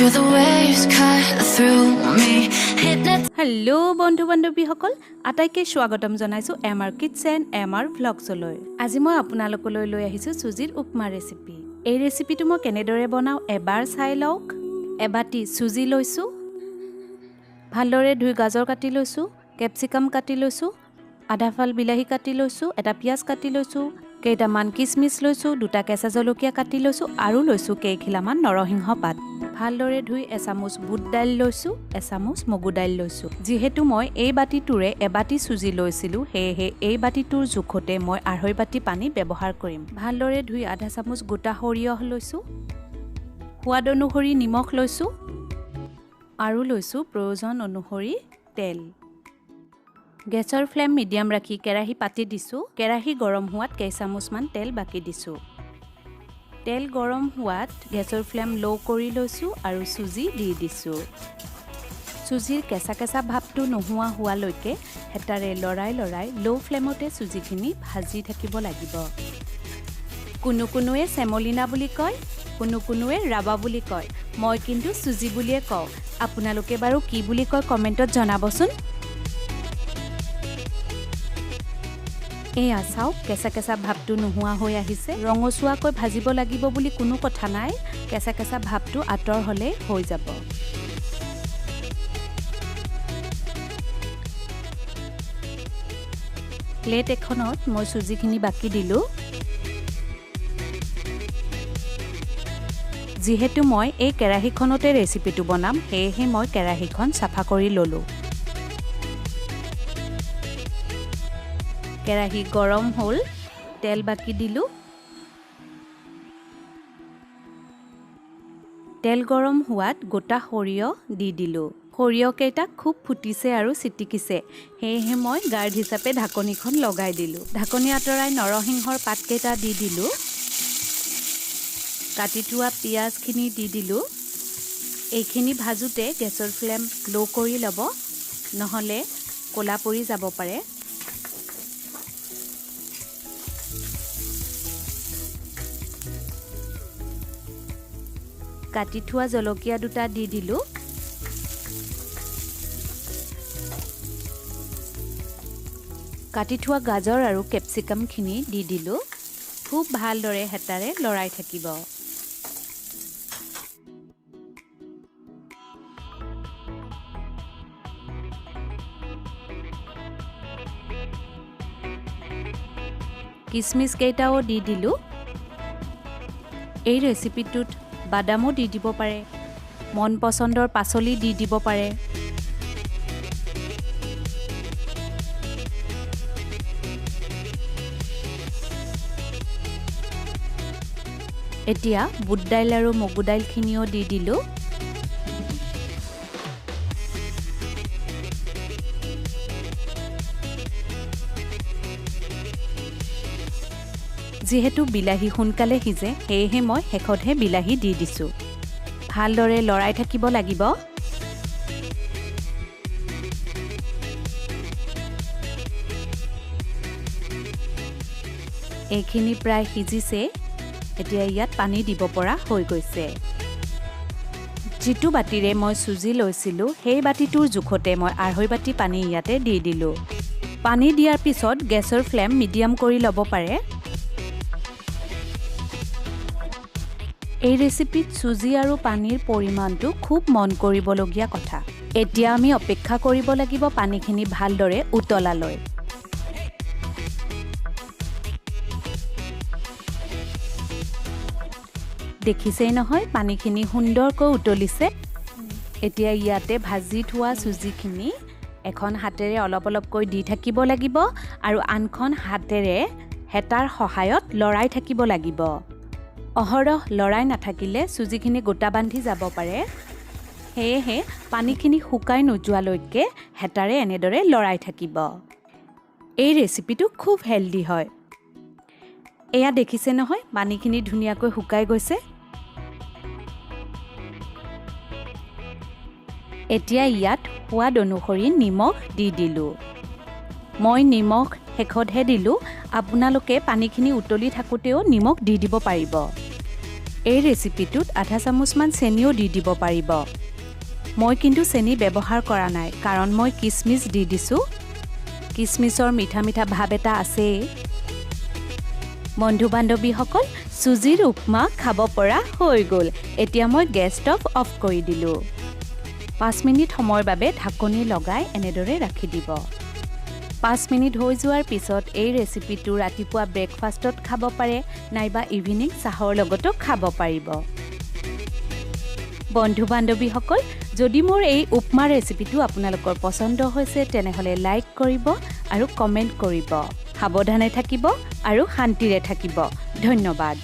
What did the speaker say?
Feel the waves cut through me. Hello' বন্ধু বান্ধৱীসকল আটাইকে স্বাগতম জনাইছোঁ এমআৰ কিটচেন এমআৰ ভ্লগছলৈ। আজি মই আপোনালোকলৈ লৈ আহিছোঁ চুজিৰ উপমা ৰেচিপি। এই ৰেচিপিটো মই কেনেদৰে বনাওঁ এবাৰ চাই লওক। এবাটি চুজি লৈছোঁ, ভালদৰে ধুই গাজৰ কাটি লৈছোঁ, কেপচিকাম কাটি লৈছোঁ, আধা ফাল বিলাহী কাটি লৈছোঁ, এটা পিঁয়াজ কাটি লৈছোঁ, কেইটামান কিচমিচ লৈছোঁ, দুটা কেঁচা জলকীয়া কাটি লৈছোঁ আৰু লৈছোঁ কেইখিলামান নৰসিংহ পাত। ভালদৰে ধুই এচামুচ বুট দাইল লৈছোঁ, এচামুচ মগু দাইল লৈছোঁ। যিহেতু মই এই বাতিটোৰে এবাটি চুজি লৈছিলোঁ, সেয়েহে এই বাতিটোৰ জোখতে মই 2.5 বাতি পানী ব্যৱহাৰ কৰিম। ভালদৰে ধুই আধা চামুচ গোটা সৰিয়হ লৈছোঁ, সোৱাদ অনুসৰি নিমখ লৈছোঁ আৰু লৈছোঁ প্ৰয়োজন অনুসৰি তেল। গেছৰ ফ্লেম মিডিয়াম ৰাখি কেৰাহী পাতি দিছোঁ। কেৰাহী গৰম হোৱাত কেইচামুচমান তেল বাকি দিছোঁ। তেল গৰম হোৱাত গেছৰ ফ্লেম ল' কৰি লৈছোঁ আৰু চুজি দি দিছোঁ। চুজিৰ কেঁচা কেঁচা ভাৱটো নোহোৱা হোৱালৈকে হেতাৰে লৰাই ল' ফ্লেমতে চুজিখিনি ভাজি থাকিব লাগিব। কোনোৱে চেমলিনা বুলি কয়, কোনোৱে ৰাবা বুলি কয়, মই কিন্তু চুজি বুলিয়ে কওঁ। আপোনালোকে বাৰু কি বুলি কয় কমেণ্টত জনাবচোন। এয়া চাওক কেঁচা কেঁচা ভাৱটো নোহোৱা হৈ আহিছে। ৰঙচুৱাকৈ ভাজিব লাগিব বুলি কোনো কথা নাই, কেঁচা কেঁচা ভাৱটো আঁতৰ হ'লেই হৈ যাব। প্লেট এখনত মই চুজিখিনি বাকি দিলোঁ। যিহেতু মই এই কেৰাহীখনতে ৰেচিপিটো বনাম, সেয়েহে মই কেৰাহীখন চাফা কৰি ল'লোঁ। কেৰাহী গৰম হ'ল, তেল বাকি দিলোঁ। তেল গৰম হোৱাত গোটা সৰিয়হ দি দিলোঁ। সৰিয়হকেইটা খুব ফুটিছে আৰু চিটিকিছে, সেয়েহে মই গাৰ্ড হিচাপে ঢাকনিখন লগাই দিলোঁ। ঢাকনি আঁতৰাই নৰসিংহৰ পাতকেইটা দি দিলোঁ। কাটি থোৱা পিঁয়াজখিনি দি দিলোঁ। এইখিনি ভাজোঁতে গেছৰ ফ্লেম ল' কৰি ল'ব, নহ'লে ক'লা পৰি যাব পাৰে। কাটি থোৱা জলকীয়া দুটা দি দিলোঁ। কাটি থোৱা গাজৰ আৰু কেপচিকামখিনি দি দিলোঁ। খুব ভালদৰে হেতাৰে লৰাই থাকিব। কিচমিচ কেইটাও দি দিলোঁ। এই ৰেচিপিটোত বাদামো দি দিব পাৰে, মন পচন্দৰ পাচলি দি দিব পাৰে। এতিয়া বুট দাইল আৰু মগু দাইলখিনিও দি দিলোঁ। যিহেতু বিলাহী সোনকালে সিজে, সেয়েহে মই শেষতহে বিলাহী দি দিছোঁ। ভালদৰে লৰাই থাকিব লাগিব। এইখিনি প্ৰায় সিজিছে, এতিয়া ইয়াত পানী দিব পৰা হৈ গৈছে। যিটো বাতিৰে মই চুজি লৈছিলোঁ, সেই বাতিটোৰ জোখতে মই 2.5 বাতি পানী ইয়াতে দি দিলোঁ। পানী দিয়াৰ পিছত গেছৰ ফ্লেম মিডিয়াম কৰি ল'ব পাৰে। এই ৰেচিপিত চুজি আৰু পানীৰ পৰিমাণটো খুব মন কৰিবলগীয়া কথা। এতিয়া আমি অপেক্ষা কৰিব লাগিব পানীখিনি ভালদৰে উতলালৈ। দেখিছেই নহয় পানীখিনি সুন্দৰকৈ উতলিছে। এতিয়া ইয়াতে ভাজি থোৱা চুজিখিনি এখন হাতেৰে অলপ অলপকৈ দি থাকিব লাগিব আৰু আনখন হাতেৰে হেতাৰ সহায়ত লৰাই থাকিব লাগিব। অহৰহ লৰাই নাথাকিলে চুজিখিনি গোটা বান্ধি যাব পাৰে, সেয়েহে পানীখিনি শুকাই নোযোৱালৈকে হেতাৰে এনেদৰে লৰাই থাকিব। এই ৰেচিপিটো খুব হেল্ডি হয়। এয়া দেখিছে নহয় পানীখিনি ধুনীয়াকৈ শুকাই গৈছে। এতিয়া ইয়াত সোৱাদ অনুসৰি নিমখ দি দিলোঁ। মই নিমখ শেষতহে দিলোঁ, আপোনালোকে পানীখিনি উতলি থাকোঁতেও নিমখ দি দিব পাৰিব। এই ৰেচিপিটোত আধা চামুচমান চেনিও দি দিব পাৰিব। মই কিন্তু চেনি ব্যৱহাৰ কৰা নাই কাৰণ মই কিচমিচ দি দিছোঁ। কিচমিচৰ মিঠা মিঠা ভাৱ এটা আছেই। বন্ধু বান্ধৱীসকল, চুজিৰ উপমা খাব পৰা হৈ গ'ল। এতিয়া মই গেছ ষ্টভ অফ কৰি দিলোঁ। 5 মিনিট সময়ৰ বাবে ঢাকনি লগাই এনেদৰে ৰাখি দিব। 5 মিনিট হৈ যোৱাৰ পিছত এই ৰেচিপিটো ৰাতিপুৱা ব্ৰেকফাষ্টত খাব পাৰে নাইবা ইভিনিং চাহৰ লগতো খাব পাৰিব। বন্ধু বান্ধৱীসকল, যদি মোৰ এই উপমা ৰেচিপিটো আপোনালোকৰ পচন্দ হৈছে তেনেহ'লে লাইক কৰিব আৰু কমেণ্ট কৰিব। সাৱধানে থাকিব আৰু শান্তিৰে থাকিব। ধন্যবাদ।